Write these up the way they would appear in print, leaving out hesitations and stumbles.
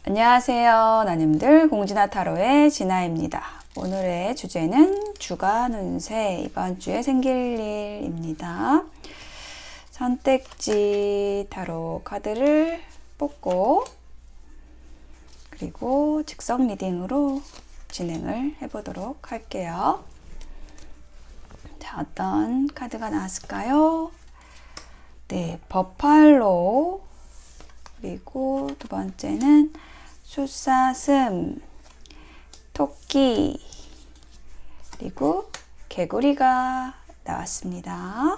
안녕하세요. 나님들 공진아 타로의 진아입니다. 오늘의 주제는 주간 운세, 이번 주에 생길 일입니다. 선택지 타로 카드를 뽑고 그리고 즉석 리딩으로 진행을 해보도록 할게요. 자, 어떤 카드가 나왔을까요? 네, 버팔로, 그리고 두 번째는 숫사슴, 토끼, 그리고 개구리가 나왔습니다.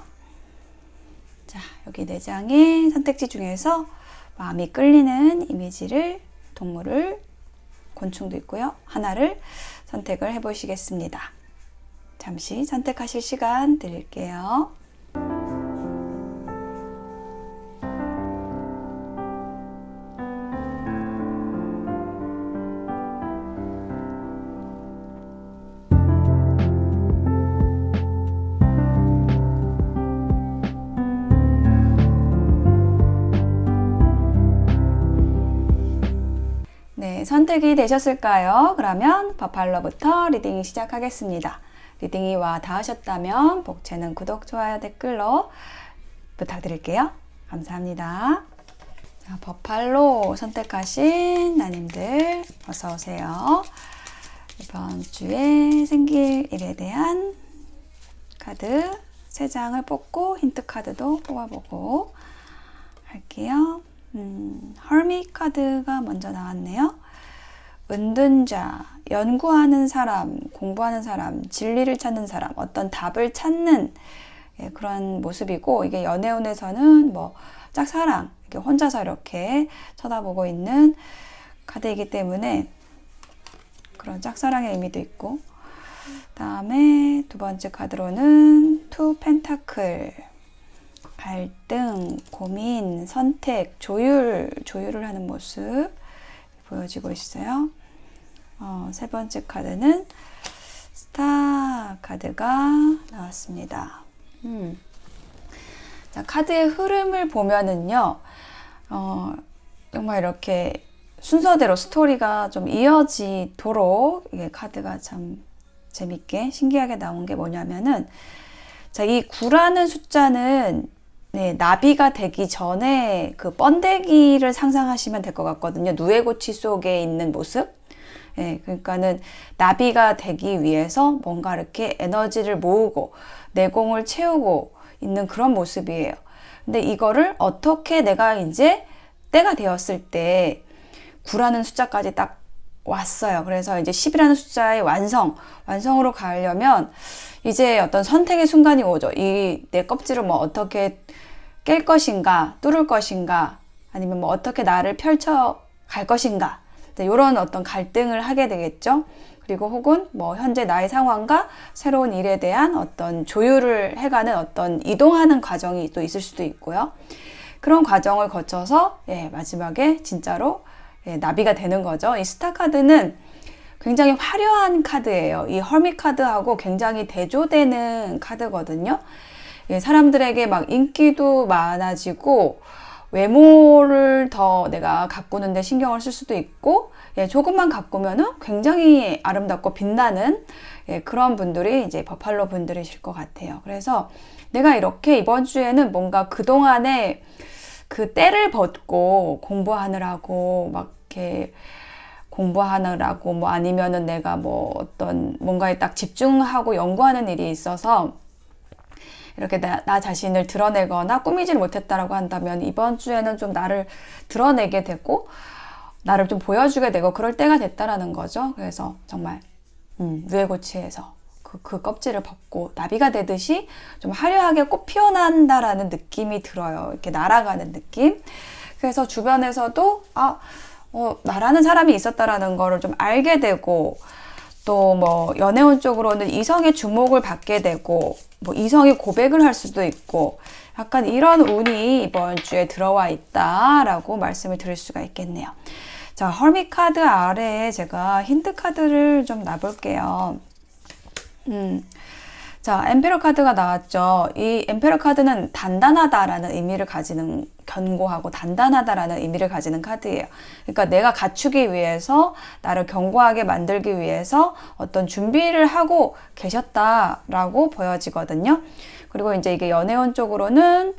자, 여기 4장의 선택지 중에서 마음이 끌리는 이미지를, 동물을, 곤충도 있고요. 하나를 선택을 해보시겠습니다. 잠시 선택하실 시간 드릴게요. 네, 선택이 되셨을까요? 그러면 버팔로부터 리딩 시작하겠습니다. 리딩이 와 닿으셨다면 복채는 구독, 좋아요, 댓글로 부탁드릴게요. 감사합니다. 자, 버팔로 선택하신 나님들 어서 오세요. 이번 주에 생길 일에 대한 카드 3장을 뽑고 힌트 카드도 뽑아보고 할게요. 허밋 카드가 먼저 나왔네요. 은둔자, 연구하는 사람, 공부하는 사람, 진리를 찾는 사람, 어떤 답을 찾는 그런 모습이고, 이게 연애운에서는 뭐 짝사랑, 이렇게 혼자서 이렇게 쳐다보고 있는 카드이기 때문에 그런 짝사랑의 의미도 있고, 다음에 두 번째 카드로는 투 펜타클, 갈등, 고민, 선택, 조율을 하는 모습 보여지고 있어요. 세 번째 카드는 스타 카드가 나왔습니다. 자, 카드의 흐름을 보면은요, 정말 이렇게 순서대로 스토리가 좀 이어지도록 이게 카드가 참 재밌게 신기하게 나온 게 뭐냐면은, 자, 이 9라는 숫자는 나비가 되기 전에 그 번데기를 상상하시면 될 것 같거든요. 누에고치 속에 있는 모습. 그러니까는 나비가 되기 위해서 뭔가 이렇게 에너지를 모으고 내공을 채우고 있는 그런 모습이에요. 근데 이거를 어떻게 내가 이제 때가 되었을 때 9라는 숫자까지 딱 왔어요. 그래서 이제 10이라는 숫자의 완성으로 가려면 이제 어떤 선택의 순간이 오죠. 이 내 껍질을 뭐 어떻게 깰 것인가, 뚫을 것인가, 아니면 뭐 어떻게 나를 펼쳐 갈 것인가, 이런 어떤 갈등을 하게 되겠죠. 그리고 혹은 뭐 현재 나의 상황과 새로운 일에 대한 어떤 조율을 해가는 어떤 이동하는 과정이 또 있을 수도 있고요. 그런 과정을 거쳐서 마지막에 진짜로 나비가 되는 거죠. 이 스타 카드는 굉장히 화려한 카드예요. 이 허밋 카드하고 굉장히 대조되는 카드거든요. 사람들에게 막 인기도 많아지고 외모를 더 내가 가꾸는데 신경을 쓸 수도 있고, 조금만 가꾸면은 굉장히 아름답고 빛나는 그런 분들이 이제 버팔로 분들이실 것 같아요. 그래서 내가 이렇게 이번 주에는 뭔가 그동안에 그 때를 벗고 공부하느라고 막 이렇게 공부하느라고 뭐 아니면은 내가 뭐 어떤 뭔가에 딱 집중하고 연구하는 일이 있어서 이렇게 나 자신을 드러내거나 꾸미지를 못했다라고 한다면 이번 주에는 좀 나를 드러내게 되고 나를 좀 보여주게 되고 그럴 때가 됐다라는 거죠. 그래서 정말 누에고치에서 그 껍질을 벗고 나비가 되듯이 좀 화려하게 꽃 피어난다라는 느낌이 들어요. 이렇게 날아가는 느낌. 그래서 주변에서도 나라는 사람이 있었다라는 거를 좀 알게 되고, 또 뭐 연애운 쪽으로는 이성의 주목을 받게 되고, 뭐 이성이 고백을 할 수도 있고, 약간 이런 운이 이번 주에 들어와 있다라고 말씀을 드릴 수가 있겠네요. 자, 허밋 카드 아래에 제가 힌트 카드를 좀 놔볼게요. 자, 엠페러 카드가 나왔죠. 이 엠페러 카드는 단단하다라는 의미를 가지는, 견고하고 단단하다라는 의미를 가지는 카드예요. 그러니까 내가 갖추기 위해서, 나를 견고하게 만들기 위해서 어떤 준비를 하고 계셨다라고 보여지거든요. 그리고 이제 이게 연애운 쪽으로는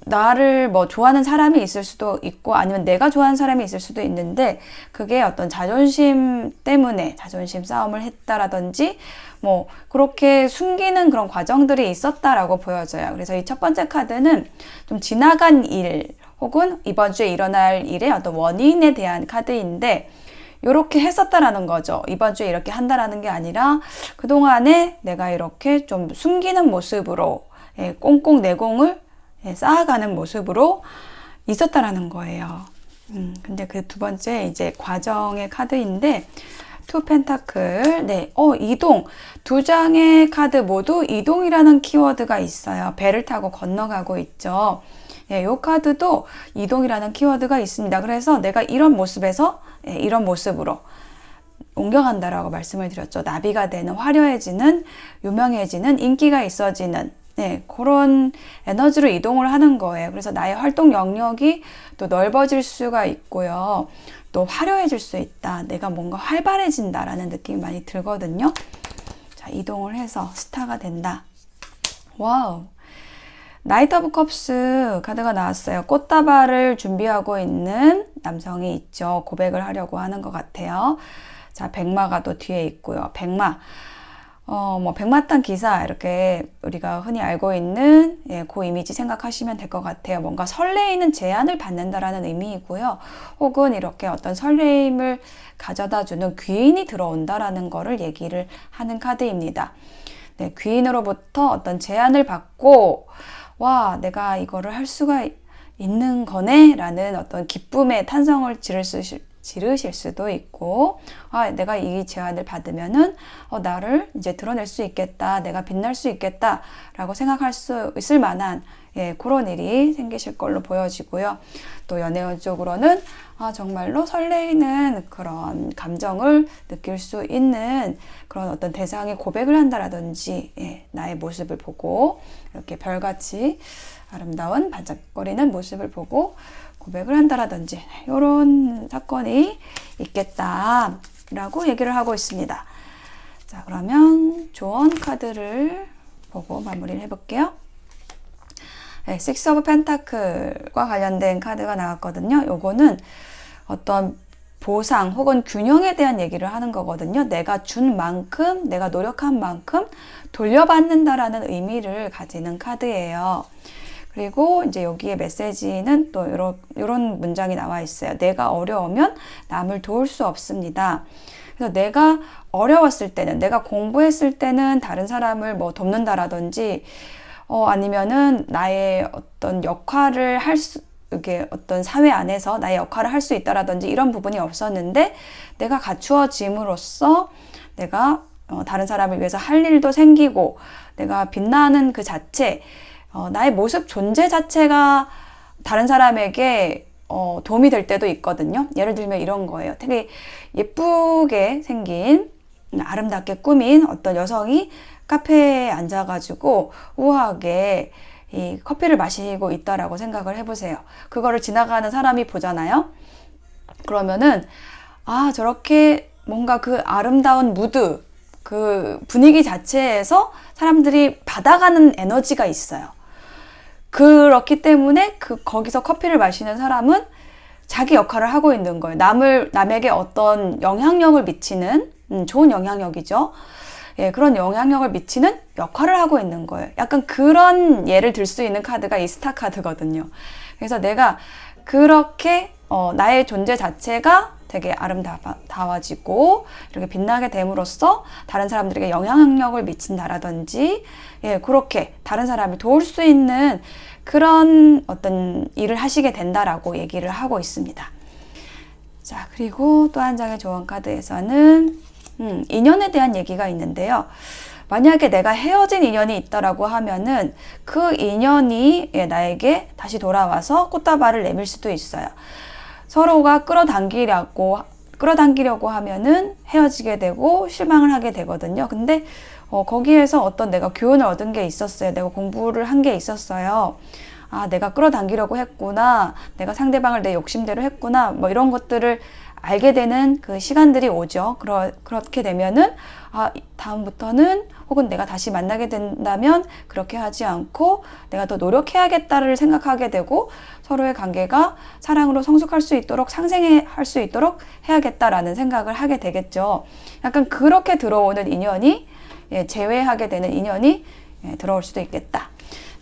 나를 뭐 좋아하는 사람이 있을 수도 있고 아니면 내가 좋아하는 사람이 있을 수도 있는데, 그게 어떤 자존심 때문에 자존심 싸움을 했다라든지 뭐 그렇게 숨기는 그런 과정들이 있었다라고 보여져요. 그래서 이 첫 번째 카드는 좀 지나간 일 혹은 이번 주에 일어날 일의 어떤 원인에 대한 카드인데, 이렇게 했었다라는 거죠. 이번 주에 이렇게 한다라는 게 아니라 그동안에 내가 이렇게 좀 숨기는 모습으로 꽁꽁 내공을 쌓아가는 모습으로 있었다라는 거예요. 근데 그 두 번째 이제 과정의 카드인데, 투 펜타클, 네, 이동. 두 장의 카드 모두 이동이라는 키워드가 있어요. 배를 타고 건너가고 있죠. 이 카드도 이동이라는 키워드가 있습니다. 그래서 내가 이런 모습에서 이런 모습으로 옮겨간다라고 말씀을 드렸죠. 나비가 되는, 화려해지는, 유명해지는, 인기가 있어지는, 네, 그런 에너지로 이동을 하는 거예요. 그래서 나의 활동 영역이 또 넓어질 수가 있고요. 또 화려해질 수 있다. 내가 뭔가 활발해진다라는 느낌이 많이 들거든요. 자, 이동을 해서 스타가 된다. 와우. 나이트 오브 컵스 카드가 나왔어요. 꽃다발을 준비하고 있는 남성이 있죠. 고백을 하려고 하는 것 같아요. 자, 백마가 또 뒤에 있고요. 백마. 뭐 백마탄 기사, 이렇게 우리가 흔히 알고 있는 그 이미지 생각하시면 될 것 같아요. 뭔가 설레이는 제안을 받는다라는 의미이고요. 혹은 이렇게 어떤 설레임을 가져다주는 귀인이 들어온다라는 거를 얘기를 하는 카드입니다. 네, 귀인으로부터 어떤 제안을 받고, 와, 내가 이거를 할 수가 있는 거네 라는 어떤 기쁨의 탄성을 지르실 수도 있고, 아, 내가 이 제안을 받으면은 나를 이제 드러낼 수 있겠다, 내가 빛날 수 있겠다 라고 생각할 수 있을 만한 그런 일이 생기실 걸로 보여지고요. 또 연애운 쪽으로는 정말로 설레이는 그런 감정을 느낄 수 있는 그런 어떤 대상이 고백을 한다라든지, 나의 모습을 보고 이렇게 별같이 아름다운 반짝거리는 모습을 보고 고백을 한다라든지 이런 사건이 있겠다라고 얘기를 하고 있습니다. 자, 그러면 조언 카드를 보고 마무리를 해볼게요. 네, 식스 오브 펜타클과 관련된 카드가 나왔거든요. 요거는 어떤 보상 혹은 균형에 대한 얘기를 하는 거거든요. 내가 준 만큼, 내가 노력한 만큼 돌려받는다라는 의미를 가지는 카드예요. 그리고 이제 여기에 메시지는 또 이런 문장이 나와 있어요. 내가 어려우면 남을 도울 수 없습니다. 그래서 내가 어려웠을 때는, 내가 공부했을 때는 다른 사람을 뭐 돕는다라든지, 아니면은 나의 어떤 역할을 이게 어떤 사회 안에서 나의 역할을 할 수 있다라든지 이런 부분이 없었는데, 내가 갖추어짐으로써 내가 다른 사람을 위해서 할 일도 생기고, 내가 빛나는 그 자체, 나의 모습 존재 자체가 다른 사람에게 도움이 될 때도 있거든요. 예를 들면 이런 거예요. 되게 예쁘게 생긴, 아름답게 꾸민 어떤 여성이 카페에 앉아가지고 우아하게 이 커피를 마시고 있다라고 생각을 해보세요. 그거를 지나가는 사람이 보잖아요. 그러면은 저렇게 뭔가 그 아름다운 무드, 그 분위기 자체에서 사람들이 받아가는 에너지가 있어요. 그렇기 때문에 거기서 커피를 마시는 사람은 자기 역할을 하고 있는 거예요. 남에게 어떤 영향력을 미치는, 좋은 영향력이죠. 그런 영향력을 미치는 역할을 하고 있는 거예요. 약간 그런 예를 들 수 있는 카드가 이 스타 카드거든요. 그래서 내가 그렇게 나의 존재 자체가 되게 아름다워지고 이렇게 빛나게 됨으로써 다른 사람들에게 영향력을 미친다라든지, 그렇게 다른 사람을 도울 수 있는 그런 어떤 일을 하시게 된다라고 얘기를 하고 있습니다. 자, 그리고 또 한 장의 조언 카드에서는 인연에 대한 얘기가 있는데요. 만약에 내가 헤어진 인연이 있다라고 하면은 그 인연이 나에게 다시 돌아와서 꽃다발을 내밀 수도 있어요. 서로가 끌어당기려고 하면은 헤어지게 되고 실망을 하게 되거든요. 근데 거기에서 어떤 내가 교훈을 얻은 게 있었어요. 내가 공부를 한 게 있었어요. 아, 내가 끌어당기려고 했구나. 내가 상대방을 내 욕심대로 했구나. 뭐 이런 것들을 알게 되는 그 시간들이 오죠. 그렇게 되면은, 아, 다음부터는 혹은 내가 다시 만나게 된다면 그렇게 하지 않고 내가 더 노력해야겠다를 생각하게 되고 서로의 관계가 사랑으로 성숙할 수 있도록 상생할 수 있도록 해야겠다라는 생각을 하게 되겠죠. 약간 그렇게 들어오는 인연이, 재회하게 되는 인연이 들어올 수도 있겠다.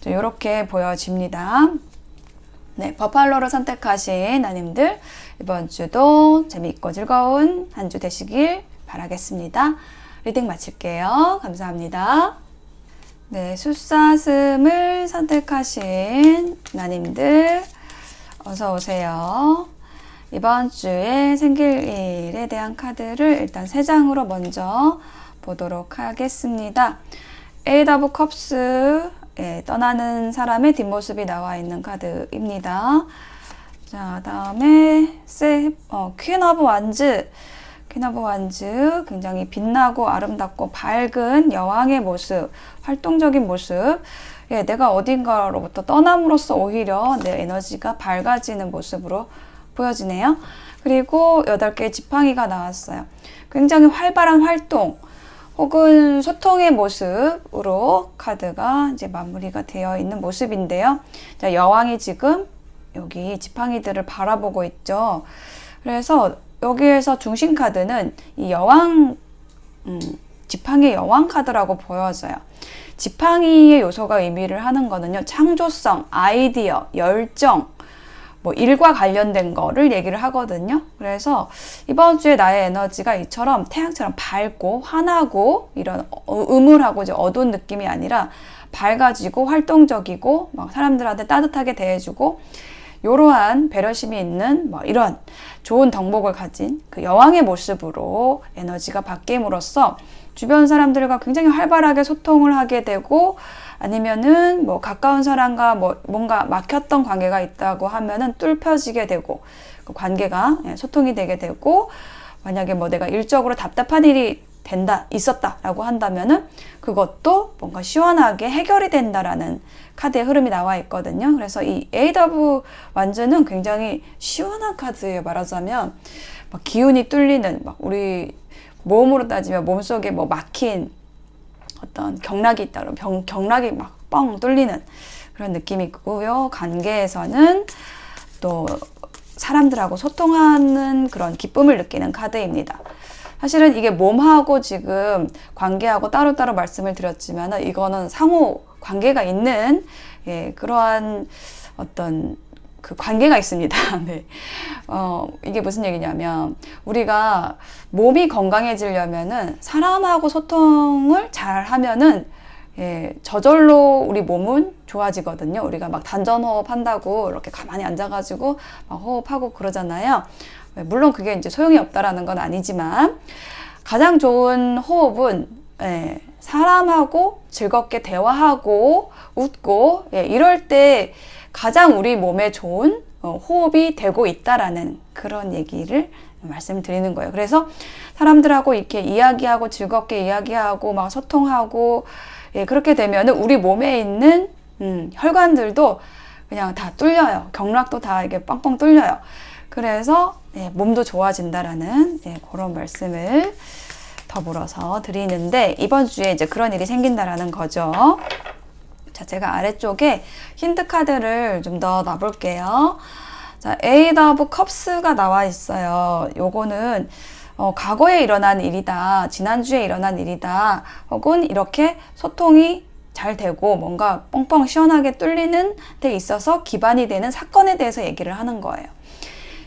이렇게 보여집니다. 네, 버팔로를 선택하신 나님들, 이번 주도 재미있고 즐거운 한 주 되시길 바라겠습니다. 리딩 마칠게요. 감사합니다. 네, 숫사슴을 선택하신 나님들, 어서 오세요. 이번 주에 생길 일에 대한 카드를 일단 3장으로 먼저 보도록 하겠습니다. 에이트 오브 컵스, 떠나는 사람의 뒷모습이 나와 있는 카드입니다. 자, 다음에 퀸 오브 완즈. 퀸 오브 완즈, 굉장히 빛나고 아름답고 밝은 여왕의 모습, 활동적인 모습. 내가 어딘가로부터 떠남으로써 오히려 내 에너지가 밝아지는 모습으로 보여지네요. 그리고 8개의 지팡이가 나왔어요. 굉장히 활발한 활동 혹은 소통의 모습으로 카드가 이제 마무리가 되어 있는 모습인데요. 자, 여왕이 지금 여기 지팡이들을 바라보고 있죠. 그래서 여기에서 중심 카드는 이 여왕, 지팡이의 여왕 카드라고 보여져요. 지팡이의 요소가 의미를 하는 거는요, 창조성, 아이디어, 열정, 뭐 일과 관련된 거를 얘기를 하거든요. 그래서 이번 주에 나의 에너지가 이처럼 태양처럼 밝고 환하고 이런 음울하고 이제 어두운 느낌이 아니라 밝아지고 활동적이고 막 사람들한테 따뜻하게 대해주고 이러한 배려심이 있는 뭐 이런 좋은 덕목을 가진 그 여왕의 모습으로 에너지가 바뀜으로써 주변 사람들과 굉장히 활발하게 소통을 하게 되고 아니면은 뭐 가까운 사람과 뭐 뭔가 막혔던 관계가 있다고 하면은 뚫혀지게 되고 그 관계가 소통이 되게 되고 만약에 뭐 내가 일적으로 답답한 일이 있었다라고 한다면은 그것도 뭔가 시원하게 해결이 된다라는 카드의 흐름이 나와 있거든요. 그래서 이 에이트 오브 완즈는 굉장히 시원한 카드예요. 말하자면 막 기운이 뚫리는 막 우리 몸으로 따지면 몸속에 뭐 막힌 어떤 경락이 있다 그러면 경락이 막 뻥 뚫리는 그런 느낌이 있고요. 관계에서는 또 사람들하고 소통하는 그런 기쁨을 느끼는 카드입니다. 사실은 이게 몸하고 지금 관계하고 따로따로 말씀을 드렸지만 이거는 상호 관계가 있는 그러한 어떤 그 관계가 있습니다. 네. 이게 무슨 얘기냐면 우리가 몸이 건강해지려면은 사람하고 소통을 잘 하면은 저절로 우리 몸은 좋아지거든요. 우리가 막 단전호흡 한다고 이렇게 가만히 앉아가지고 막 호흡하고 그러잖아요. 물론 그게 이제 소용이 없다라는 건 아니지만 가장 좋은 호흡은 사람하고 즐겁게 대화하고 웃고 이럴 때 가장 우리 몸에 좋은 호흡이 되고 있다라는 그런 얘기를 말씀드리는 거예요. 그래서 사람들하고 이렇게 이야기하고 즐겁게 이야기하고 막 소통하고 그렇게 되면은 우리 몸에 있는 혈관들도 그냥 다 뚫려요. 경락도 다 이렇게 빵빵 뚫려요. 그래서 몸도 좋아진다라는 그런 말씀을 더불어서 드리는데 이번 주에 이제 그런 일이 생긴다라는 거죠. 자, 제가 아래쪽에 힌트 카드를 좀 더 놔볼게요. 자, 에이트 오브 컵스가 나와 있어요. 요거는 과거에 일어난 일이다. 지난주에 일어난 일이다. 혹은 이렇게 소통이 잘 되고 뭔가 뻥뻥 시원하게 뚫리는 데 있어서 기반이 되는 사건에 대해서 얘기를 하는 거예요.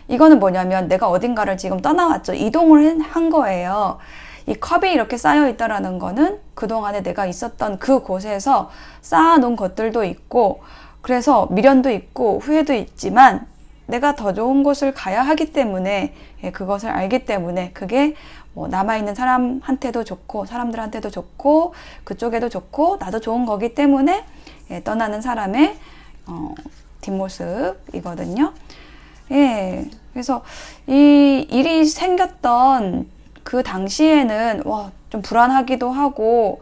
이거는 뭐냐면 내가 어딘가를 지금 떠나왔죠. 이동을 한 거예요. 이 컵이 이렇게 쌓여 있다라는 거는 그동안에 내가 있었던 그 곳에서 쌓아놓은 것들도 있고 그래서 미련도 있고 후회도 있지만 내가 더 좋은 곳을 가야 하기 때문에 그것을 알기 때문에 그게 뭐 남아있는 사람한테도 좋고 사람들한테도 좋고 그쪽에도 좋고 나도 좋은 거기 때문에 떠나는 사람의 뒷모습이거든요. 그래서 이 일이 생겼던 그 당시에는 좀 좀 불안하기도 하고,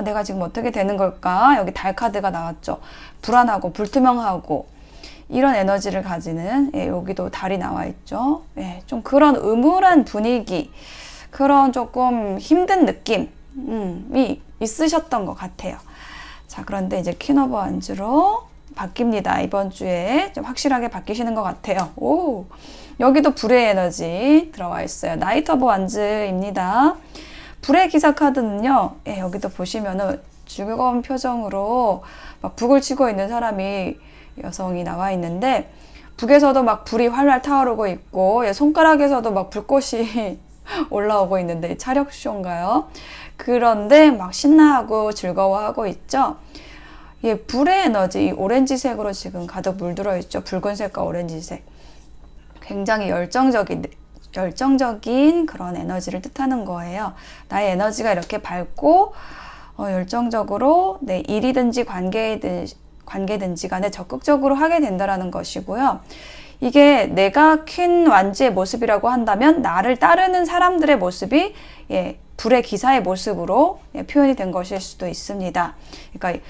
내가 지금 어떻게 되는 걸까? 여기 달 카드가 나왔죠. 불안하고 불투명하고 이런 에너지를 가지는, 여기도 달이 나와 있죠. 좀 그런 음울한 분위기, 그런 조금 힘든 느낌이 있으셨던 것 같아요. 자, 그런데 이제 퀸 오브 원즈로 바뀝니다. 이번 주에 좀 확실하게 바뀌시는 것 같아요. 오, 여기도 불의 에너지 들어와 있어요. 나이트 오브 원즈입니다. 불의 기사 카드는요, 여기도 보시면은 즐거운 표정으로 막 북을 치고 있는 사람이, 여성이 나와 있는데, 북에서도 막 불이 활활 타오르고 있고, 손가락에서도 막 불꽃이 올라오고 있는데, 차력쇼인가요? 그런데 막 신나하고 즐거워하고 있죠. 불의 에너지, 이 오렌지색으로 지금 가득 물들어 있죠. 붉은색과 오렌지색. 굉장히 열정적인 그런 에너지를 뜻하는 거예요. 나의 에너지가 이렇게 밝고 열정적으로 내 일이든지 관계든지 간에 적극적으로 하게 된다라는 것이고요. 이게 내가 퀸 완즈의 모습이라고 한다면 나를 따르는 사람들의 모습이 불의 기사의 모습으로 표현이 된 것일 수도 있습니다. 그러니까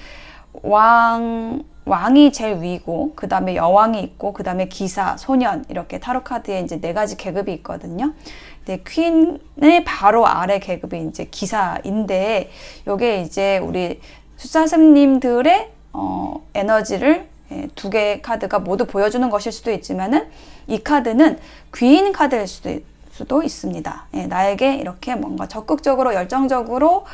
왕이 제일 위고, 그 다음에 여왕이 있고, 그 다음에 기사, 소년, 이렇게 타로 카드에 이제 4가지 계급이 있거든요. 근데 퀸의 바로 아래 계급이 이제 기사인데, 요게 이제 우리 수사슴님들의 에너지를 2개의 카드가 모두 보여주는 것일 수도 있지만은, 이 카드는 귀인 카드일 수도 있습니다. 나에게 이렇게 뭔가 적극적으로, 열정적으로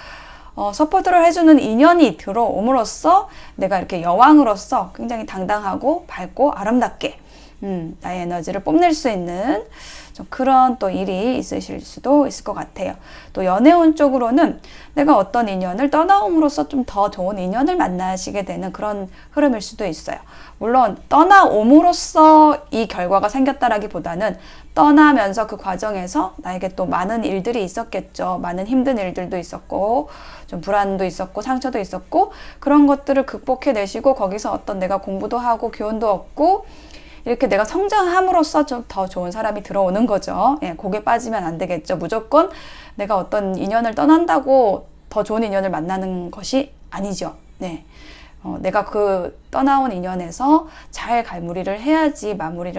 서포트를 해주는 인연이 들어옴으로써 내가 이렇게 여왕으로서 굉장히 당당하고 밝고 아름답게 나의 에너지를 뽐낼 수 있는 좀 그런 또 일이 있으실 수도 있을 것 같아요. 또 연애운 쪽으로는 내가 어떤 인연을 떠나옴으로써 좀 더 좋은 인연을 만나시게 되는 그런 흐름일 수도 있어요. 물론 떠나옴으로써 이 결과가 생겼다라기보다는 떠나면서 그 과정에서 나에게 또 많은 일들이 있었겠죠. 많은 힘든 일들도 있었고, 좀 불안도 있었고, 상처도 있었고, 그런 것들을 극복해내시고 거기서 어떤 내가 공부도 하고 교훈도 얻고, 이렇게 내가 성장함으로써 좀 더 좋은 사람이 들어오는 거죠. 거기에 빠지면 안 되겠죠. 무조건 내가 어떤 인연을 떠난다고 더 좋은 인연을 만나는 것이 아니죠. 내가 그 떠나온 인연에서 잘 마무리를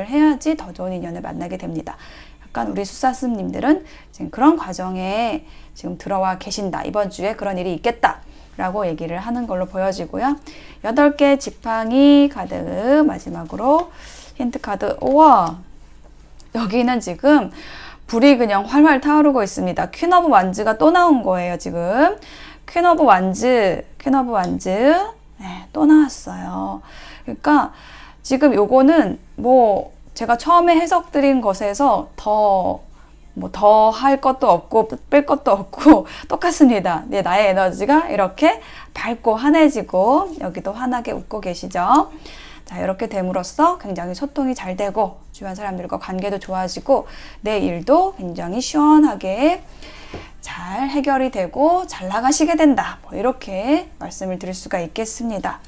해야지 더 좋은 인연을 만나게 됩니다. 약간 우리 수사스님들은 지금 그런 과정에 지금 들어와 계신다. 이번 주에 그런 일이 있겠다. 라고 얘기를 하는 걸로 보여지고요. 8개 지팡이 카드 마지막으로 힌트 카드. 우와, 여기는 지금 불이 그냥 활활 타오르고 있습니다. 퀸 오브 완즈가 또 나온 거예요. 지금 퀸 오브 완즈 또 나왔어요. 그러니까 지금 요거는 뭐 제가 처음에 해석드린 것에서 더 할 것도 없고 뺄 것도 없고 똑같습니다. 나의 에너지가 이렇게 밝고 환해지고, 여기도 환하게 웃고 계시죠. 자, 이렇게 됨으로써 굉장히 소통이 잘 되고 주변 사람들과 관계도 좋아지고 내 일도 굉장히 시원하게 잘 해결이 되고 잘 나가시게 된다. 이렇게 말씀을 드릴 수가 있겠습니다.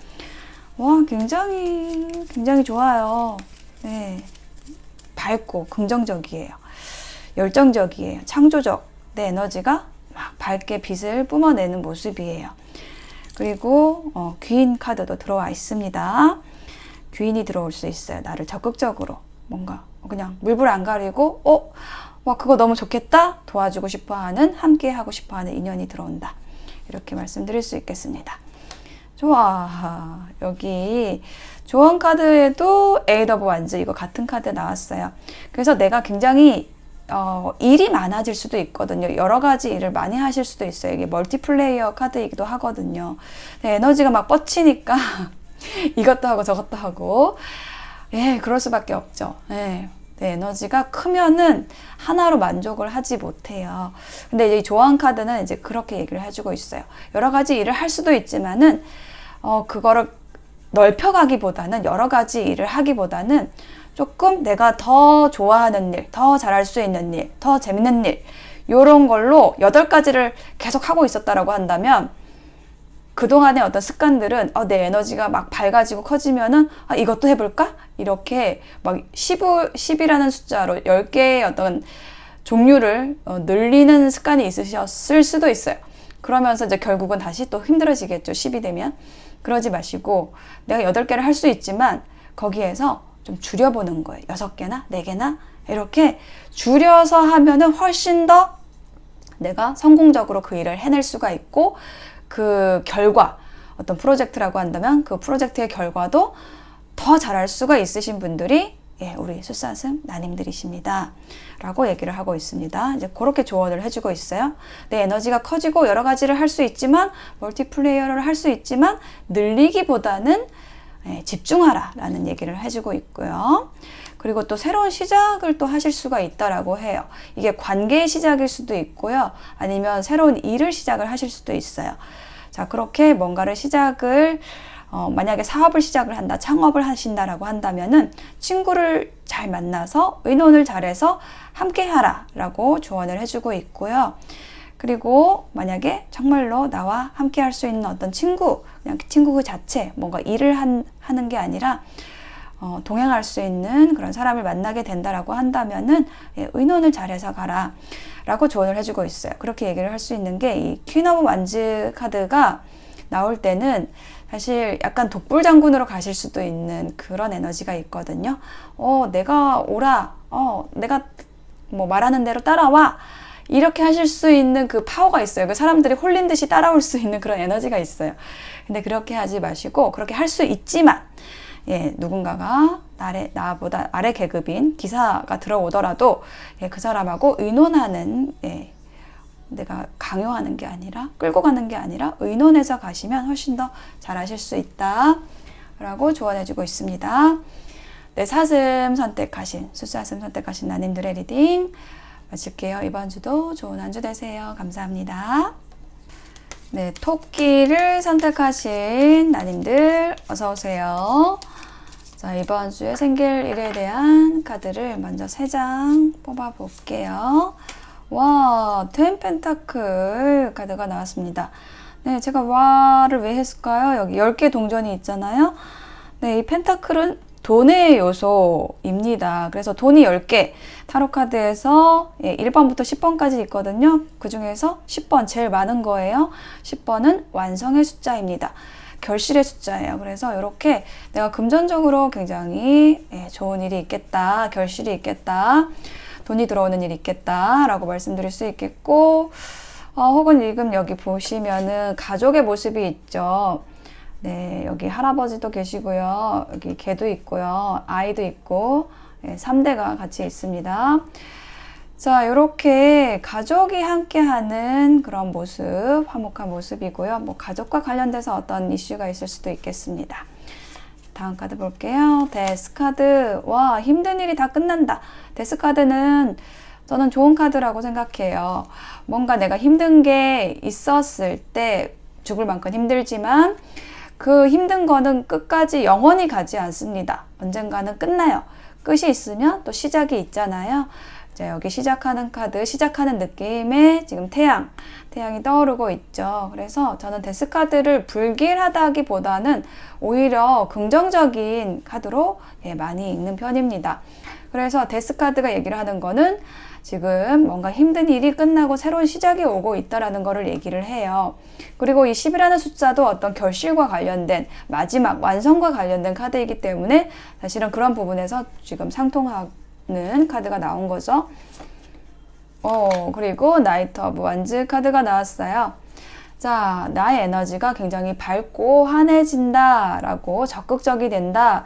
와, 굉장히 좋아요. 밝고 긍정적이에요. 열정적이에요. 창조적. 내 에너지가 막 밝게 빛을 뿜어내는 모습이에요. 그리고 귀인 카드도 들어와 있습니다. 귀인이 들어올 수 있어요. 나를 적극적으로 뭔가 그냥 물불 안 가리고 와, 그거 너무 좋겠다, 도와주고 싶어하는, 함께 하고 싶어하는 인연이 들어온다. 이렇게 말씀드릴 수 있겠습니다. 좋아. 여기 조언 카드에도 에이드 오브 완즈, 이거 같은 카드 나왔어요. 그래서 내가 굉장히 일이 많아질 수도 있거든요. 여러 가지 일을 많이 하실 수도 있어요. 이게 멀티플레이어 카드이기도 하거든요. 에너지가 막 뻗치니까 이것도 하고 저것도 하고, 그럴 수밖에 없죠. 내 에너지가 크면은 하나로 만족을 하지 못해요. 근데 이 조언 카드는 이제 그렇게 얘기를 해주고 있어요. 여러 가지 일을 할 수도 있지만은 그거를 넓혀가기보다는, 여러 가지 일을 하기보다는 조금 내가 더 좋아하는 일, 더 잘할 수 있는 일, 더 재밌는 일, 요런 걸로 8가지를 계속 하고 있었다라고 한다면, 그동안의 어떤 습관들은 내 에너지가 막 밝아지고 커지면은 이것도 해볼까? 이렇게 막 10이라는 숫자로 10개의 어떤 종류를 늘리는 습관이 있으셨을 수도 있어요. 그러면서 이제 결국은 다시 또 힘들어지겠죠. 10이 되면. 그러지 마시고 내가 8개를 할 수 있지만 거기에서 좀 줄여보는 거예요. 6개나 4개나 이렇게 줄여서 하면은 훨씬 더 내가 성공적으로 그 일을 해낼 수가 있고 그 결과, 어떤 프로젝트라고 한다면 그 프로젝트의 결과도 더 잘할 수가 있으신 분들이 우리 숫사슴 나님들이십니다. 라고 얘기를 하고 있습니다. 이제 그렇게 조언을 해주고 있어요. 내 에너지가 커지고 여러 가지를 할 수 있지만, 멀티플레이어를 할 수 있지만, 늘리기보다는 집중하라 라는 얘기를 해주고 있고요. 그리고 또 새로운 시작을 또 하실 수가 있다라고 해요. 이게 관계의 시작일 수도 있고요. 아니면 새로운 일을 시작을 하실 수도 있어요. 자, 그렇게 뭔가를 시작을 만약에 사업을 시작을 한다, 창업을 하신다라고 한다면은 친구를 잘 만나서 의논을 잘해서 함께 하라 라고 조언을 해주고 있고요. 그리고 만약에 정말로 나와 함께 할 수 있는 어떤 친구, 그냥 친구 그 자체, 뭔가 일을 하는 게 아니라 동행할 수 있는 그런 사람을 만나게 된다라고 한다면은 의논을 잘해서 가라 라고 조언을 해주고 있어요. 그렇게 얘기를 할 수 있는 게 이 퀸 오브 완즈 카드가 나올 때는 사실 약간 독불장군으로 가실 수도 있는 그런 에너지가 있거든요. 내가 오라, 내가 뭐 말하는 대로 따라와, 이렇게 하실 수 있는 그 파워가 있어요. 그 사람들이 홀린 듯이 따라올 수 있는 그런 에너지가 있어요. 근데 그렇게 하지 마시고, 그렇게 할 수 있지만 누군가가 나보다 아래 계급인 기사가 들어오더라도 그 사람하고 의논하는, 내가 강요하는 게 아니라, 끌고 가는 게 아니라 의논해서 가시면 훨씬 더 잘하실 수 있다 라고 조언해주고 있습니다. 네, 사슴 선택하신, 숫사슴 선택하신 나님들의 리딩 마칠게요. 이번 주도 좋은 한 주 되세요. 감사합니다. 네, 토끼를 선택하신 나님들 어서 오세요. 자, 이번 주에 생길 일에 대한 카드를 먼저 3장 뽑아 볼게요. 와, 10 펜타클 카드가 나왔습니다. 네, 제가 와를 왜 했을까요? 여기 10개 동전이 있잖아요. 네, 이 펜타클은 돈의 요소입니다. 그래서 돈이 10개, 타로 카드에서 1번부터 10번까지 있거든요. 그 중에서 10번 제일 많은 거예요. 10번은 완성의 숫자입니다. 결실의 숫자예요. 그래서 이렇게 내가 금전적으로 굉장히 좋은 일이 있겠다, 결실이 있겠다, 돈이 들어오는 일이 있겠다 라고 말씀드릴 수 있겠고, 혹은 지금 여기 보시면은 가족의 모습이 있죠. 네, 여기 할아버지도 계시고요. 여기 개도 있고요. 아이도 있고, 3대가 같이 있습니다. 자, 이렇게 가족이 함께하는 그런 모습, 화목한 모습이고요. 뭐 가족과 관련돼서 어떤 이슈가 있을 수도 있겠습니다. 다음 카드 볼게요. 데스 카드. 와, 힘든 일이 다 끝난다. 데스 카드는 저는 좋은 카드라고 생각해요. 뭔가 내가 힘든 게 있었을 때 죽을 만큼 힘들지만 그 힘든 거는 끝까지 영원히 가지 않습니다. 언젠가는 끝나요. 끝이 있으면 또 시작이 있잖아요. 자, 여기 시작하는 카드, 시작하는 느낌에 지금 태양이 떠오르고 있죠. 그래서 저는 데스 카드를 불길하다기보다는 오히려 긍정적인 카드로 많이 읽는 편입니다. 그래서 데스 카드가 얘기를 하는 거는 지금 뭔가 힘든 일이 끝나고 새로운 시작이 오고 있다라는 거를 얘기를 해요. 그리고 이 10이라는 숫자도 어떤 결실과 관련된, 마지막 완성과 관련된 카드이기 때문에 사실은 그런 부분에서 지금 상통하는 카드가 나온 거죠. 그리고 나이트 오브 완즈 카드가 나왔어요. 자, 나의 에너지가 굉장히 밝고 환해진다 라고, 적극적이 된다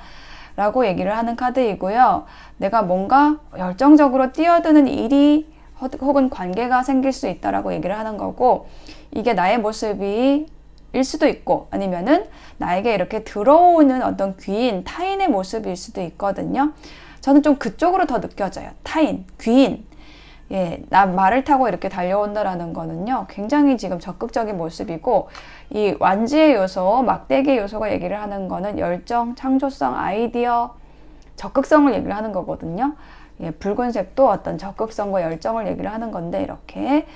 라고 얘기를 하는 카드이고요. 내가 뭔가 열정적으로 뛰어드는 일이 혹은 관계가 생길 수 있다라고 얘기를 하는 거고, 이게 나의 모습이 일 수도 있고 아니면은 나에게 이렇게 들어오는 어떤 귀인, 타인의 모습일 수도 있거든요. 저는 좀 그쪽으로 더 느껴져요. 타인, 귀인. 나 말을 타고 이렇게 달려온다라는 거는요, 굉장히 지금 적극적인 모습이고, 이 완지의 요소, 막대기의 요소가 얘기를 하는 거는 열정, 창조성, 아이디어, 적극성을 얘기를 하는 거거든요. 붉은색도 어떤 적극성과 열정을 얘기를 하는 건데, 이렇게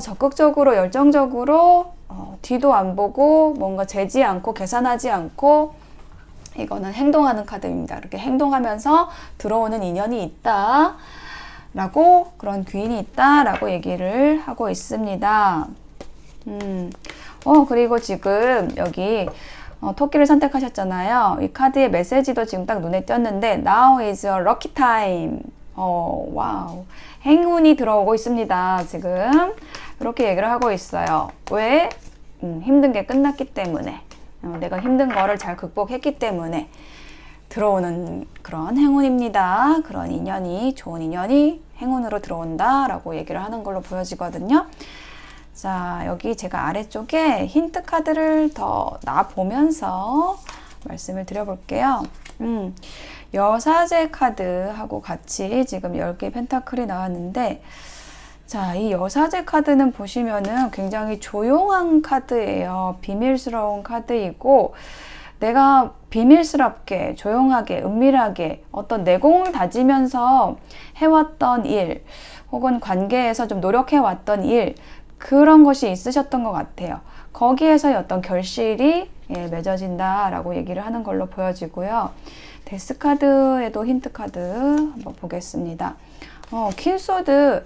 적극적으로, 열정적으로 뒤도 안 보고 뭔가 재지 않고 계산하지 않고, 이거는 행동하는 카드입니다. 이렇게 행동하면서 들어오는 인연이 있다 라고, 그런 귀인이 있다 라고 얘기를 하고 있습니다. 그리고 지금 여기 토끼를 선택하셨잖아요. 이 카드의 메시지도 지금 딱 눈에 띄었는데 Now is a lucky time. 와우. 행운이 들어오고 있습니다. 지금 이렇게 얘기를 하고 있어요. 왜? 힘든 게 끝났기 때문에 내가 힘든 거를 잘 극복했기 때문에 들어오는 그런 행운입니다. 그런 인연이, 좋은 인연이 행운으로 들어온다 라고 얘기를 하는 걸로 보여지거든요. 자, 여기 제가 아래쪽에 힌트 카드를 더 놔보면서 말씀을 드려볼게요. 여사제 카드하고 같이 지금 10개의 펜타클이 나왔는데, 자, 이 여사제 카드는 보시면은 굉장히 조용한 카드예요. 비밀스러운 카드이고, 내가 비밀스럽게, 조용하게, 은밀하게 어떤 내공을 다지면서 해왔던 일, 혹은 관계에서 좀 노력해왔던 일, 그런 것이 있으셨던 것 같아요. 거기에서 어떤 결실이 맺어진다라고 얘기를 하는 걸로 보여지고요. 데스 카드에도 힌트 카드 한번 보겠습니다. 퀸소드.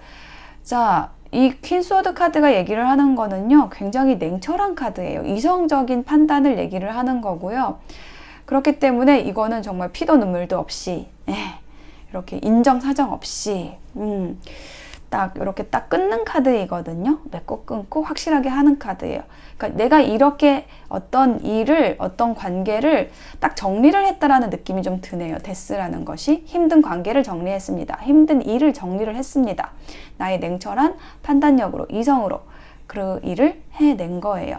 자, 이 퀸소드 카드가 얘기를 하는 거는요, 굉장히 냉철한 카드예요. 이성적인 판단을 얘기를 하는 거고요. 그렇기 때문에 이거는 정말 피도 눈물도 없이, 이렇게 인정사정 없이, 딱 이렇게 딱 끊는 카드이거든요. 맺고 끊고 확실하게 하는 카드예요. 그러니까 내가 이렇게 어떤 일을, 어떤 관계를 딱 정리를 했다라는 느낌이 좀 드네요. 데스라는 것이 힘든 관계를 정리했습니다. 힘든 일을 정리를 했습니다. 나의 냉철한 판단력으로, 이성으로 그 일을 해낸 거예요.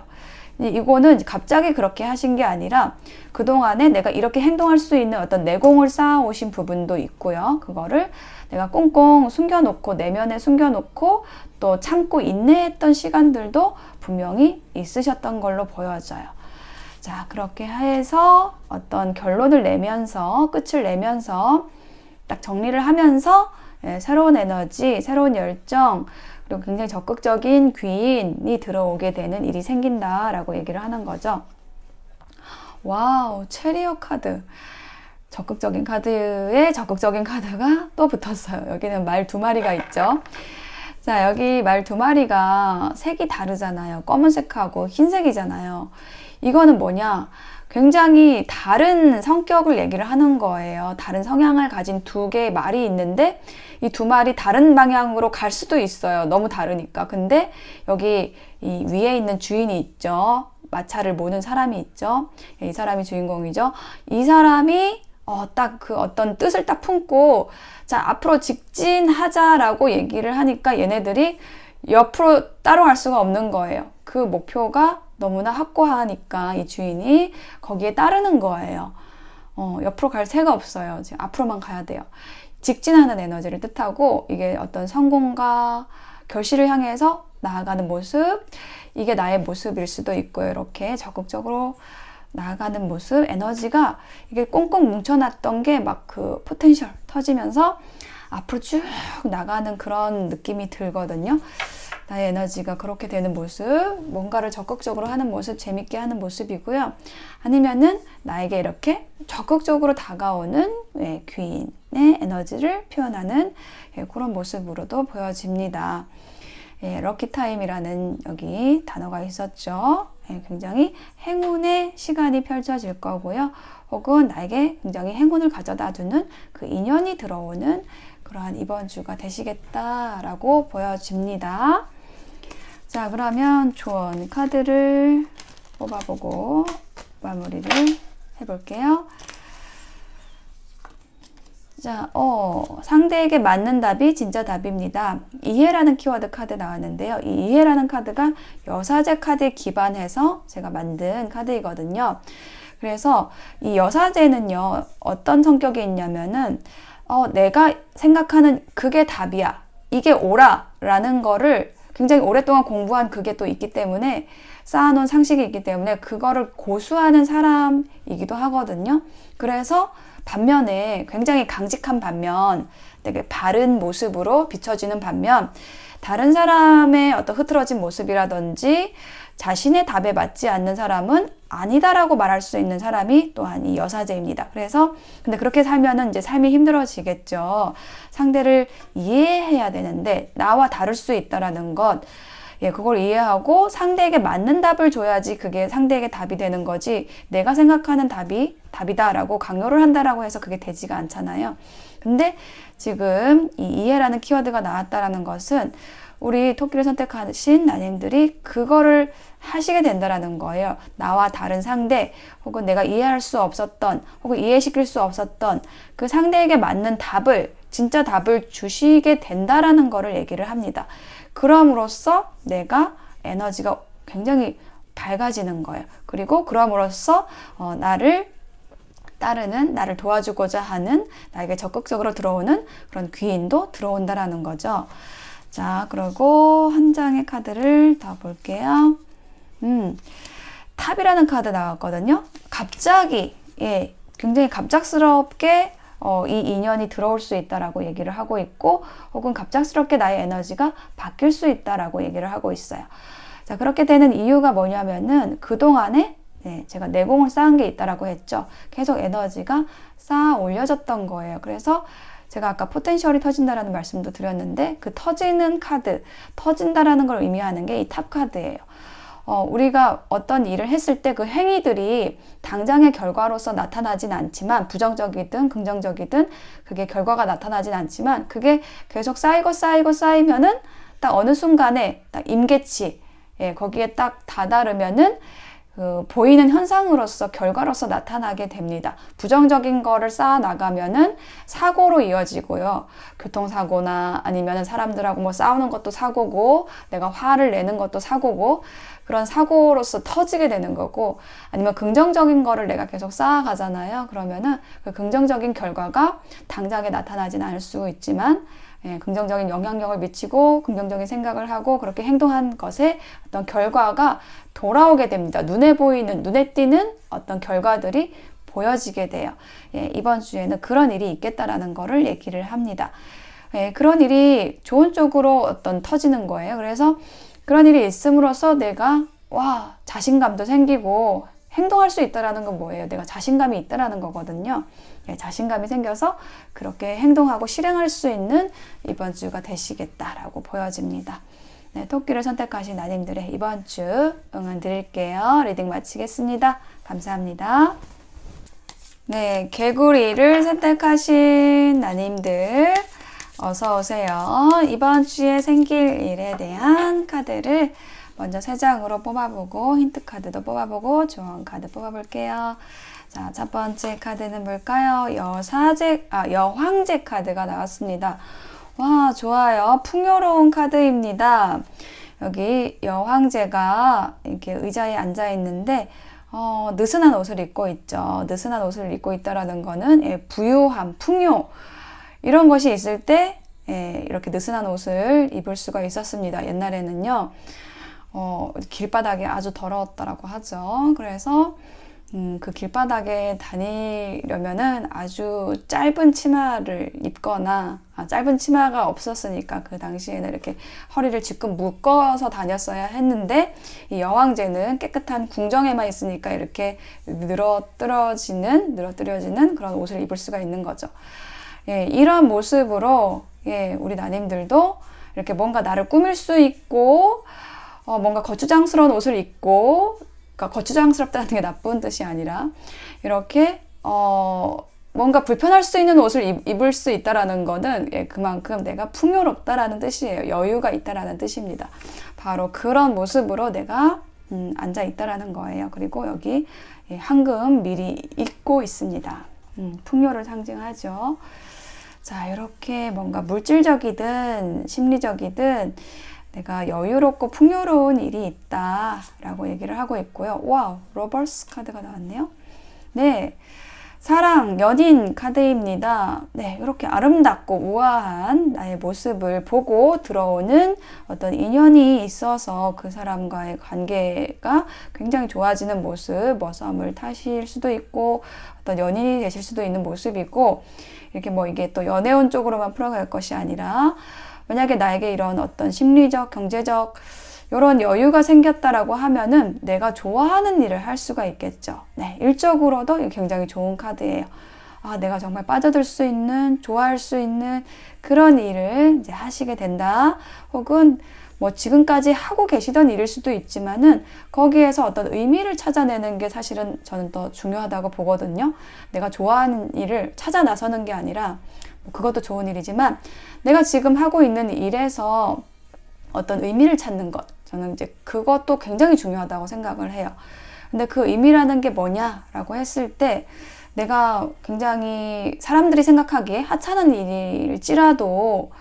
이거는 갑자기 그렇게 하신 게 아니라 그동안에 내가 이렇게 행동할 수 있는 어떤 내공을 쌓아오신 부분도 있고요. 그거를 내가 꽁꽁 숨겨놓고, 내면에 숨겨놓고 또 참고 인내했던 시간들도 분명히 있으셨던 걸로 보여져요. 자, 그렇게 해서 어떤 결론을 내면서, 끝을 내면서 딱 정리를 하면서 새로운 에너지, 새로운 열정, 그리고 굉장히 적극적인 귀인이 들어오게 되는 일이 생긴다라고 얘기를 하는 거죠. 와우, 체리엇 카드. 적극적인 카드에 적극적인 카드가 또 붙었어요. 여기는 말 2마리가 있죠. 자, 여기 말 2마리가 색이 다르잖아요. 검은색하고 흰색이잖아요. 이거는 뭐냐? 굉장히 다른 성격을 얘기를 하는 거예요. 다른 성향을 가진 2개의 말이 있는데 이 2마리 다른 방향으로 갈 수도 있어요. 너무 다르니까. 근데 여기 이 위에 있는 주인이 있죠. 마차를 모는 사람이 있죠. 이 사람이 주인공이죠. 이 사람이 딱 그 어떤 뜻을 딱 품고, 자, 앞으로 직진하자라고 얘기를 하니까 얘네들이 옆으로 따로 갈 수가 없는 거예요. 그 목표가 너무나 확고하니까 이 주인이 거기에 따르는 거예요. 옆으로 갈 새가 없어요. 지금 앞으로만 가야 돼요. 직진하는 에너지를 뜻하고, 이게 어떤 성공과 결실을 향해서 나아가는 모습, 이게 나의 모습일 수도 있고요. 이렇게 적극적으로 나아가는 모습, 에너지가 이게 꽁꽁 뭉쳐놨던 게 막 그 포텐셜 터지면서 앞으로 쭉 나가는 그런 느낌이 들거든요. 나의 에너지가 그렇게 되는 모습, 뭔가를 적극적으로 하는 모습, 재밌게 하는 모습이고요. 아니면은 나에게 이렇게 적극적으로 다가오는 귀인의 에너지를 표현하는 그런 모습으로도 보여집니다. 럭키타임이라는 여기 단어가 있었죠. 굉장히 행운의 시간이 펼쳐질 거고요. 혹은 나에게 굉장히 행운을 가져다 주는 그 인연이 들어오는 그러한 이번 주가 되시겠다라고 보여집니다. 자, 그러면 조언 카드를 뽑아보고 마무리를 해볼게요. 자, 상대에게 맞는 답이 진짜 답입니다. 이해라는 키워드 카드 나왔는데요. 이 이해라는 카드가 여사제 카드에 기반해서 제가 만든 카드이거든요. 그래서 이 여사제는요, 어떤 성격이 있냐면은, 내가 생각하는 그게 답이야. 이게 옳아. 라는 거를 굉장히 오랫동안 공부한 그게 또 있기 때문에, 쌓아놓은 상식이 있기 때문에 그거를 고수하는 사람이기도 하거든요. 그래서 반면에 굉장히 강직한 반면, 되게 바른 모습으로 비춰지는 반면, 다른 사람의 어떤 흐트러진 모습이라든지 자신의 답에 맞지 않는 사람은 아니다라고 말할 수 있는 사람이 또한 이 여사제입니다. 그래서 근데 그렇게 살면은 이제 삶이 힘들어지겠죠. 상대를 이해해야 되는데 나와 다를 수 있다라는 것, 그걸 이해하고 상대에게 맞는 답을 줘야지 그게 상대에게 답이 되는 거지, 내가 생각하는 답이 답이다라고 강요를 한다라고 해서 그게 되지가 않잖아요. 근데 지금 이 이해라는 키워드가 나왔다라는 것은 우리 토끼를 선택하신 나님들이 그거를 하시게 된다라는 거예요. 나와 다른 상대, 혹은 내가 이해할 수 없었던, 혹은 이해시킬 수 없었던 그 상대에게 맞는 답을, 진짜 답을 주시게 된다라는 거를 얘기를 합니다. 그럼으로써 내가 에너지가 굉장히 밝아지는 거예요. 그리고 그럼으로써 나를 따르는, 나를 도와주고자 하는, 나에게 적극적으로 들어오는 그런 귀인도 들어온다라는 거죠. 자, 그리고 한 장의 카드를 더 볼게요. 탑이라는 카드 나왔거든요. 갑자기, 굉장히 갑작스럽게 이 인연이 들어올 수 있다라고 얘기를 하고 있고, 혹은 갑작스럽게 나의 에너지가 바뀔 수 있다라고 얘기를 하고 있어요. 자, 그렇게 되는 이유가 뭐냐면은 그동안에 제가 내공을 쌓은 게 있다라고 했죠. 계속 에너지가 쌓아 올려졌던 거예요. 그래서 제가 아까 포텐셜이 터진다라는 말씀도 드렸는데, 그 터지는 카드, 터진다라는 걸 의미하는 게 이 탑 카드예요. 우리가 어떤 일을 했을 때 그 행위들이 당장의 결과로서 나타나진 않지만, 부정적이든 긍정적이든 그게 결과가 나타나진 않지만, 그게 계속 쌓이면은 딱 어느 순간에 딱 임계치, 거기에 딱 다다르면은 보이는 현상으로서, 결과로서 나타나게 됩니다. 부정적인 거를 쌓아 나가면은 사고로 이어지고요. 교통사고나 아니면은 사람들하고 뭐 싸우는 것도 사고고, 내가 화를 내는 것도 사고고, 그런 사고로서 터지게 되는 거고, 아니면 긍정적인 거를 내가 계속 쌓아가잖아요. 그러면은 그 긍정적인 결과가 당장에 나타나진 않을 수 있지만, 긍정적인 영향력을 미치고 긍정적인 생각을 하고 그렇게 행동한 것에 어떤 결과가 돌아오게 됩니다. 눈에 보이는, 눈에 띄는 어떤 결과들이 보여지게 돼요. 이번 주에는 그런 일이 있겠다라는 거를 얘기를 합니다. 그런 일이 좋은 쪽으로 어떤 터지는 거예요. 그래서 그런 일이 있음으로써 내가 자신감도 생기고, 행동할 수 있다라는 건 뭐예요? 내가 자신감이 있다라는 거거든요. 자신감이 생겨서 그렇게 행동하고 실행할 수 있는 이번 주가 되시겠다라고 보여집니다. 토끼를 선택하신 나님들의 이번 주 응원 드릴게요. 리딩 마치겠습니다. 감사합니다. 개구리를 선택하신 나님들 어서 오세요. 이번 주에 생길 일에 대한 카드를 먼저 3장으로 뽑아보고, 힌트 카드도 뽑아보고, 조언 카드 뽑아볼게요. 자, 첫 번째 카드는 뭘까요? 여황제 카드가 나왔습니다. 와, 좋아요. 풍요로운 카드입니다. 여기 여황제가 이렇게 의자에 앉아 있는데, 느슨한 옷을 입고 있죠. 느슨한 옷을 입고 있다라는 거는 부유함, 풍요, 이런 것이 있을 때 이렇게 느슨한 옷을 입을 수가 있었습니다. 옛날에는요. 길바닥이 아주 더러웠다라고 하죠. 그래서 그 길바닥에 다니려면은 아주 짧은 치마를 입거나, 짧은 치마가 없었으니까 그 당시에는 이렇게 허리를 지금 묶어서 다녔어야 했는데, 이 여황제는 깨끗한 궁정에만 있으니까 이렇게 늘어뜨려지는 그런 옷을 입을 수가 있는 거죠. 이런 모습으로 우리 나님들도 이렇게 뭔가 나를 꾸밀 수 있고, 뭔가 거추장스러운 옷을 입고, 그러니까 거추장스럽다는 게 나쁜 뜻이 아니라, 이렇게 뭔가 불편할 수 있는 옷을 입을 수 있다라는 거는 그만큼 내가 풍요롭다라는 뜻이에요. 여유가 있다라는 뜻입니다. 바로 그런 모습으로 내가 앉아 있다라는 거예요. 그리고 여기 황금 미리 입고 있습니다. 풍요를 상징하죠. 자, 이렇게 뭔가 물질적이든 심리적이든 내가 여유롭고 풍요로운 일이 있다라고 얘기를 하고 있고요. 와우, 로버스 카드가 나왔네요. 사랑, 연인 카드입니다. 이렇게 아름답고 우아한 나의 모습을 보고 들어오는 어떤 인연이 있어서 그 사람과의 관계가 굉장히 좋아지는 모습, 썸을 타실 수도 있고 어떤 연인이 되실 수도 있는 모습이고, 이렇게 이게 또 연애운 쪽으로만 풀어갈 것이 아니라, 만약에 나에게 이런 어떤 심리적, 경제적 이런 여유가 생겼다라고 하면은 내가 좋아하는 일을 할 수가 있겠죠. 일적으로도 굉장히 좋은 카드예요. 내가 정말 빠져들 수 있는, 좋아할 수 있는 그런 일을 이제 하시게 된다. 혹은 뭐 지금까지 하고 계시던 일일 수도 있지만은 거기에서 어떤 의미를 찾아내는 게 사실은 저는 더 중요하다고 보거든요. 내가 좋아하는 일을 찾아 나서는 게 아니라 뭐 그것도 좋은 일이지만 내가 지금 하고 있는 일에서 어떤 의미를 찾는 것, 저는 이제 그것도 굉장히 중요하다고 생각을 해요. 근데 그 의미라는 게 뭐냐라고 했을 때 내가 굉장히 사람들이 생각하기에 하찮은 일일지라도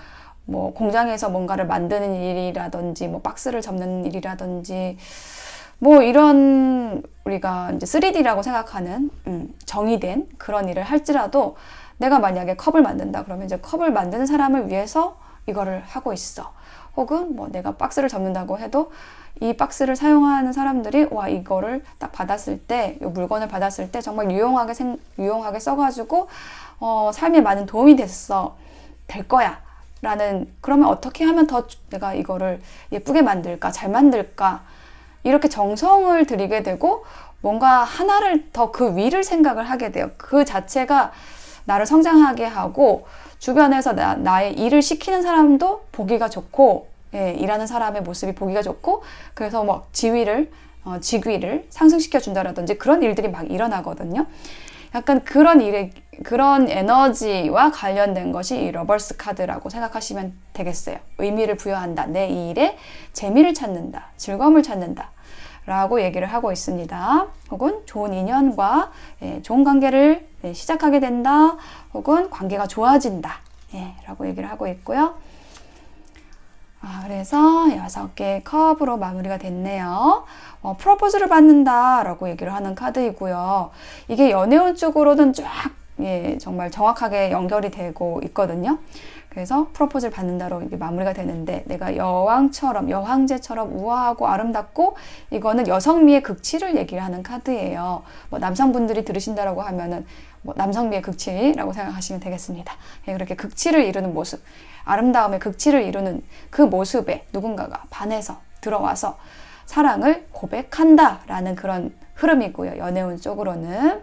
뭐 공장에서 뭔가를 만드는 일이라든지 뭐 박스를 접는 일이라든지 뭐 이런 우리가 이제 3D라고 생각하는 정의된 그런 일을 할지라도 내가 만약에 컵을 만든다 그러면 이제 컵을 만드는 사람을 위해서 이거를 하고 있어. 혹은 뭐 내가 박스를 접는다고 해도 이 박스를 사용하는 사람들이 와 이거를 딱 받았을 때 이 물건을 받았을 때 정말 유용하게 써가지고 삶에 많은 도움이 될 거야 라는, 그러면 어떻게 하면 더 내가 이거를 예쁘게 만들까, 잘 만들까, 이렇게 정성을 들이게 되고 뭔가 하나를 더 그 위를 생각을 하게 돼요. 그 자체가 나를 성장하게 하고 주변에서 나의 일을 시키는 사람도 보기가 좋고, 예, 일하는 사람의 모습이 보기가 좋고, 그래서 뭐 직위를 상승시켜 준다라든지 그런 일들이 막 일어나거든요. 약간 그런 에너지와 관련된 것이 이 러버스 카드라고 생각하시면 되겠어요. 의미를 부여한다. 내 이 일에 재미를 찾는다. 즐거움을 찾는다. 라고 얘기를 하고 있습니다. 혹은 좋은 인연과 좋은 관계를 시작하게 된다. 혹은 관계가 좋아진다. 라고 얘기를 하고 있고요. 그래서 6개의 컵으로 마무리가 됐네요. 프로포즈를 받는다 라고 얘기를 하는 카드이고요. 이게 연애운 쪽으로는 쫙 정말 정확하게 연결이 되고 있거든요. 그래서 프로포즈를 받는다로 이게 마무리가 되는데, 내가 여왕제처럼 우아하고 아름답고, 이거는 여성미의 극치를 얘기를 하는 카드예요. 뭐 남성분들이 들으신다라고 하면은 뭐 남성미의 극치라고 생각하시면 되겠습니다. 그렇게 극치를 이루는 모습, 아름다움의 극치를 이루는 그 모습에 누군가가 반해서 들어와서 사랑을 고백한다라는 그런 흐름이고요. 연애운 쪽으로는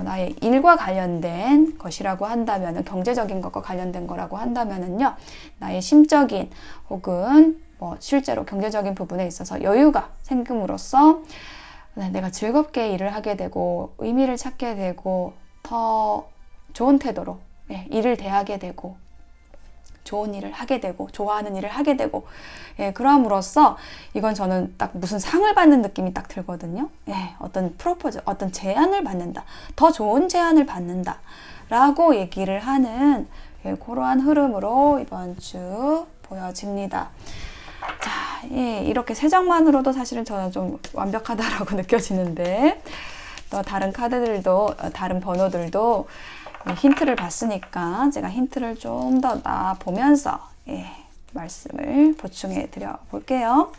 나의 일과 관련된 것이라고 한다면, 경제적인 것과 관련된 거라고 한다면은요, 나의 심적인 혹은 뭐 실제로 경제적인 부분에 있어서 여유가 생김으로써 내가 즐겁게 일을 하게 되고 의미를 찾게 되고 더 좋은 태도로 일을 대하게 되고 좋은 일을 하게 되고 좋아하는 일을 하게 되고, 그럼으로써 이건 저는 딱 무슨 상을 받는 느낌이 딱 들거든요. 어떤 프로포즈, 어떤 제안을 받는다, 더 좋은 제안을 받는다 라고 얘기를 하는 그러한 흐름으로 이번 주 보여집니다. 자, 이렇게 3장만으로도 사실은 저는 좀 완벽하다라고 느껴지는데, 또 다른 카드들도, 다른 번호들도 힌트를 봤으니까 제가 힌트를 좀 더 보면서 말씀을 보충해 드려 볼게요.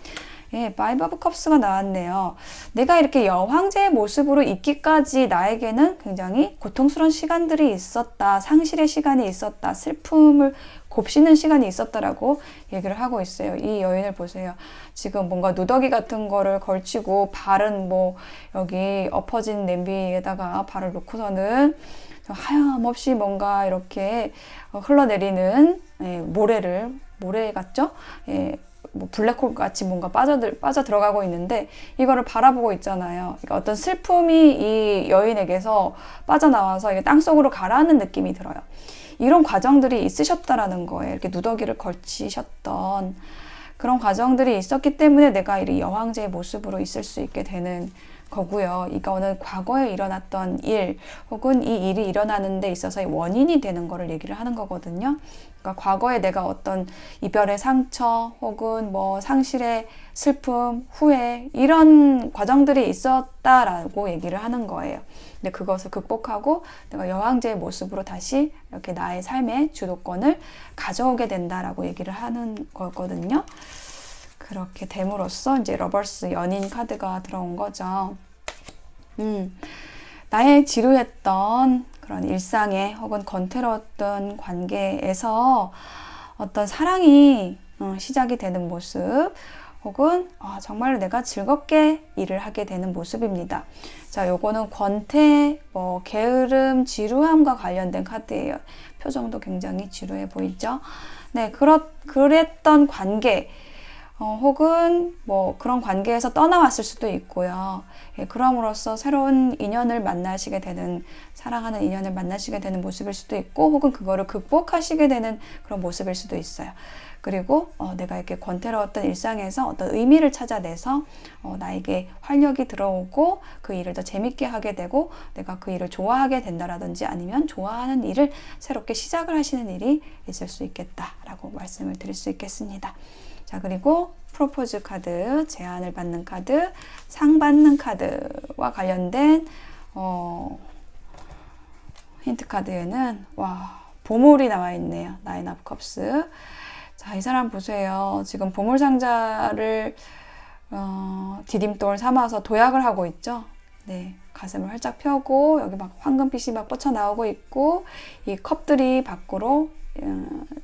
파이브 오브 컵스가 나왔네요. 내가 이렇게 여왕제의 모습으로 있기까지 나에게는 굉장히 고통스러운 시간들이 있었다. 상실의 시간이 있었다. 슬픔을 곱씹는 시간이 있었다라고 얘기를 하고 있어요. 이 여인을 보세요. 지금 뭔가 누더기 같은 거를 걸치고 발은 뭐 여기 엎어진 냄비에다가 발을 놓고서는 하염없이 뭔가 이렇게 흘러내리는 모래 같죠? 뭐 블랙홀 같이 뭔가 빠져 들어가고 있는데 이거를 바라보고 있잖아요. 그러니까 어떤 슬픔이 이 여인에게서 빠져나와서 이게 땅속으로 가라앉는 느낌이 들어요. 이런 과정들이 있으셨다라는 거예요. 이렇게 누더기를 걸치셨던 그런 과정들이 있었기 때문에 내가 이 여왕제의 모습으로 있을 수 있게 되는 거고요. 이거는 과거에 일어났던 일 혹은 이 일이 일어나는 데 있어서의 원인이 되는 거를 얘기를 하는 거거든요. 그러니까 과거에 내가 어떤 이별의 상처 혹은 뭐 상실의 슬픔, 후회 이런 과정들이 있었다라고 얘기를 하는 거예요. 근데 그것을 극복하고 내가 여왕제의 모습으로 다시 이렇게 나의 삶의 주도권을 가져오게 된다라고 얘기를 하는 거거든요. 그렇게 됨으로써 이제 러버스 연인 카드가 들어온 거죠. 나의 지루했던 그런 일상에 혹은 건태로웠던 관계에서 어떤 사랑이 시작이 되는 모습 혹은 정말 내가 즐겁게 일을 하게 되는 모습입니다. 자, 요거는 권태, 게으름, 지루함과 관련된 카드예요. 표정도 굉장히 지루해 보이죠? 네, 그랬던 관계. 혹은 뭐 그런 관계에서 떠나왔을 수도 있고요. 예, 그럼으로써 새로운 인연을 만나시게 되는, 사랑하는 인연을 만나시게 되는 모습일 수도 있고, 혹은 그거를 극복하시게 되는 그런 모습일 수도 있어요. 그리고 내가 이렇게 권태로웠던 일상에서 어떤 의미를 찾아내서 나에게 활력이 들어오고 그 일을 더 재밌게 하게 되고 내가 그 일을 좋아하게 된다라든지, 아니면 좋아하는 일을 새롭게 시작을 하시는 일이 있을 수 있겠다라고 말씀을 드릴 수 있겠습니다. 자, 그리고 프로포즈 카드, 제안을 받는 카드, 상 받는 카드와 관련된 힌트 카드에는 보물이 나와 있네요. 나인 오브 컵스. 자, 이 사람 보세요. 지금 보물 상자를 디딤돌 삼아서 도약을 하고 있죠. 네, 가슴을 활짝 펴고 여기 막 황금빛이 막 뻗쳐 나오고 있고, 이 컵들이 밖으로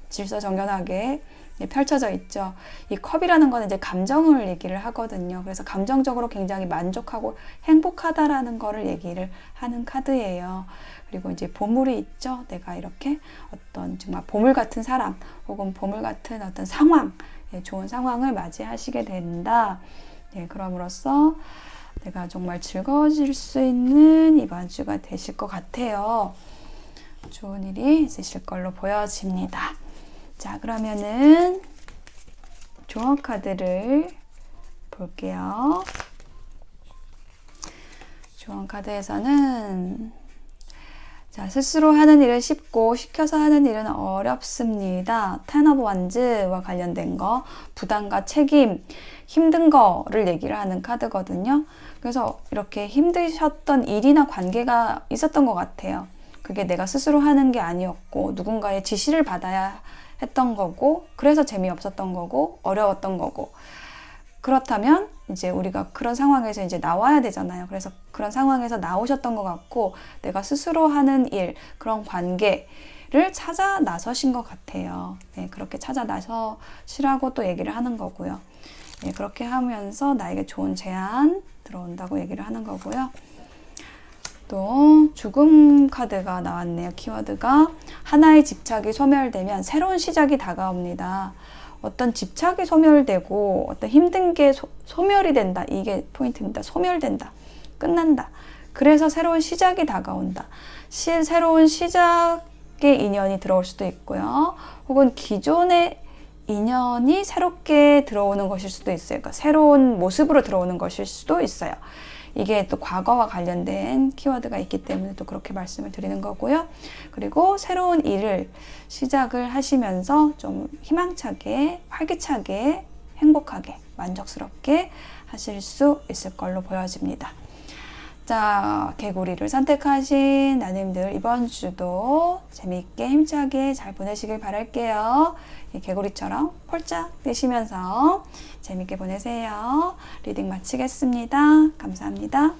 질서정연하게 펼쳐져 있죠. 이 컵이라는 거는 이제 감정을 얘기를 하거든요. 그래서 감정적으로 굉장히 만족하고 행복하다라는 거를 얘기를 하는 카드예요. 그리고 이제 보물이 있죠. 내가 이렇게 어떤 정말 보물 같은 사람 혹은 보물 같은 어떤 상황, 좋은 상황을 맞이하시게 된다. 그럼으로써 내가 정말 즐거워질 수 있는 이번 주가 되실 것 같아요. 좋은 일이 있으실 걸로 보여집니다. 자, 그러면은 조언 카드를 볼게요. 조언 카드에서는 자, 스스로 하는 일은 쉽고 시켜서 하는 일은 어렵습니다. 텐 오브 원즈와 관련된 거, 부담과 책임, 힘든 거를 얘기를 하는 카드거든요. 그래서 이렇게 힘드셨던 일이나 관계가 있었던 것 같아요. 그게 내가 스스로 하는 게 아니었고 누군가의 지시를 받아야 했던 거고, 그래서 재미없었던 거고 어려웠던 거고, 그렇다면 이제 우리가 그런 상황에서 이제 나와야 되잖아요. 그래서 그런 상황에서 나오셨던 것 같고, 내가 스스로 하는 일, 그런 관계를 찾아 나서신 것 같아요. 네, 그렇게 찾아 나서시라고 또 얘기를 하는 거고요. 네, 그렇게 하면서 나에게 좋은 제안 들어온다고 얘기를 하는 거고요. 또 죽음 카드가 나왔네요. 키워드가 하나의 집착이 소멸되면 새로운 시작이 다가옵니다. 어떤 집착이 소멸되고 어떤 힘든 게 소멸이 된다. 이게 포인트입니다. 소멸된다. 끝난다. 그래서 새로운 시작이 다가온다. 새로운 시작의 인연이 들어올 수도 있고요. 혹은 기존의 인연이 새롭게 들어오는 것일 수도 있어요. 그러니까 새로운 모습으로 들어오는 것일 수도 있어요. 이게 또 과거와 관련된 키워드가 있기 때문에 또 그렇게 말씀을 드리는 거고요. 그리고 새로운 일을 시작을 하시면서 좀 희망차게, 활기차게, 행복하게, 만족스럽게 하실 수 있을 걸로 보여집니다. 자, 개구리를 선택하신 나님들, 이번 주도 재미있게 힘차게 잘 보내시길 바랄게요. 개구리처럼 폴짝 뛰시면서 재미있게 보내세요. 리딩 마치겠습니다. 감사합니다.